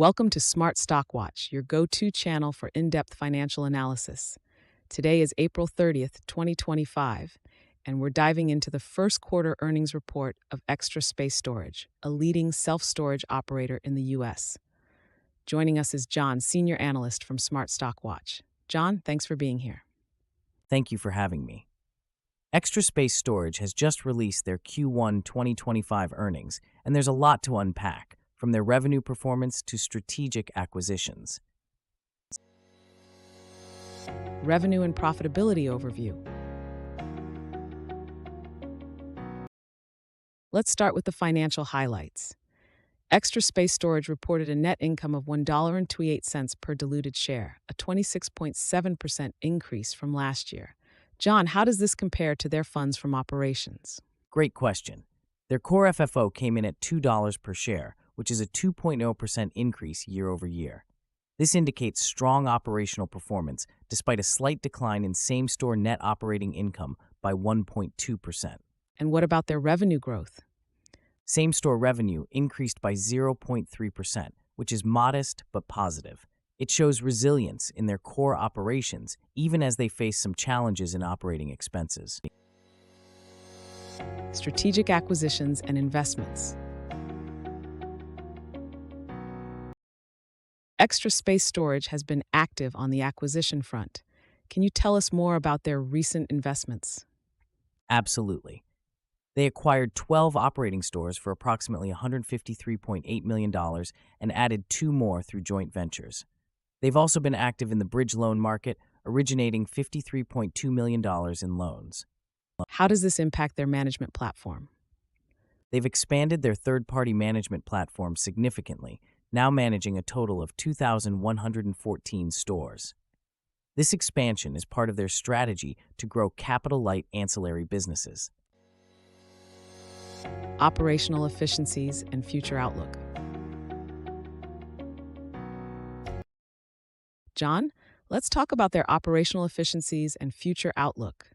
Welcome to Smart Stock Watch, your go-to channel for in-depth financial analysis. Today is April 30th, 2025, and we're diving into the first quarter earnings report of Extra Space Storage, a leading self-storage operator in the U.S. Joining us is John, senior analyst from Smart Stock Watch. John, thanks for being here. Thank you for having me. Extra Space Storage has just released their Q1 2025 earnings, and there's a lot to unpack, from their revenue performance to strategic acquisitions. Revenue and profitability overview. Let's start with the financial highlights. Extra Space Storage reported a net income of $1.28 per diluted share, a 26.7% increase from last year. John, how does this compare to their funds from operations? Great question. Their Core FFO came in at $2 per share, which is a 2.0% increase year over year. This indicates strong operational performance despite a slight decline in same-store net operating income by 1.2%. And what about their revenue growth? Same-store revenue increased by 0.3%, which is modest but positive. It shows resilience in their core operations, even as they face some challenges in operating expenses. Strategic acquisitions and investments. Extra Space Storage has been active on the acquisition front. Can you tell us more about their recent investments? Absolutely. They acquired 12 operating stores for approximately $153.8 million and added 2 more through joint ventures. They've also been active in the bridge loan market, originating $53.2 million in loans. How does this impact their management platform? They've expanded their third-party management platform significantly, now managing a total of 2,114 stores. This expansion is part of their strategy to grow capital-light ancillary businesses. Operational efficiencies and future outlook. John, let's talk about their operational efficiencies and future outlook.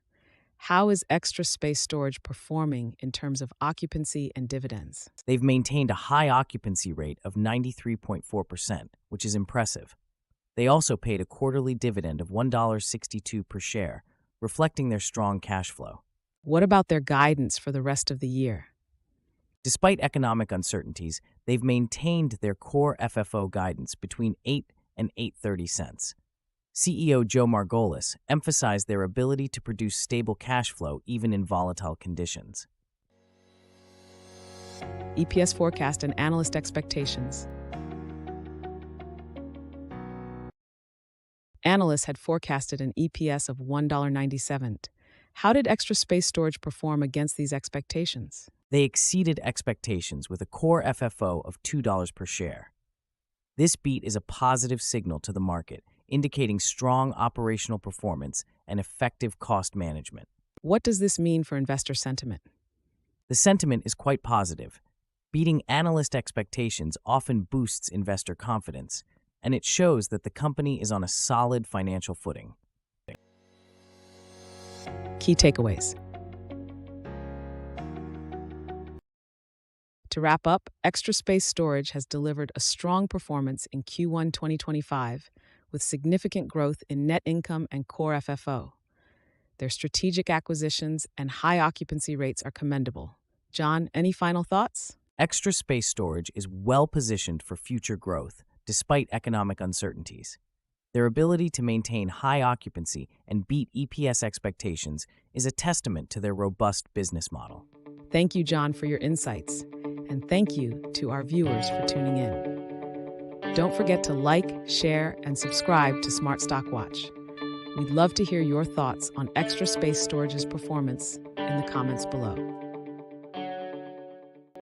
How is Extra Space Storage performing in terms of occupancy and dividends? They've maintained a high occupancy rate of 93.4%, which is impressive. They also paid a quarterly dividend of $1.62 per share, reflecting their strong cash flow. What about their guidance for the rest of the year? Despite economic uncertainties, they've maintained their Core FFO guidance between 8 and 8.30 cents. CEO Joe Margolis emphasized their ability to produce stable cash flow even in volatile conditions. EPS forecast and analyst expectations. Analysts had forecasted an EPS of $1.97. How did Extra Space Storage perform against these expectations? They exceeded expectations with a Core FFO of $2 per share. This beat is a positive signal to the market, indicating strong operational performance and effective cost management. What does this mean for investor sentiment? The sentiment is quite positive. Beating analyst expectations often boosts investor confidence, and it shows that the company is on a solid financial footing. Key takeaways. To wrap up, Extra Space Storage has delivered a strong performance in Q1 2025, with significant growth in net income and Core FFO. Their strategic acquisitions and high occupancy rates are commendable. John, any final thoughts? Extra Space Storage is well-positioned for future growth, despite economic uncertainties. Their ability to maintain high occupancy and beat EPS expectations is a testament to their robust business model. Thank you, John, for your insights. And thank you to our viewers for tuning in. Don't forget to like, share, and subscribe to Smart Stock Watch. We'd love to hear your thoughts on Extra Space Storage's performance in the comments below.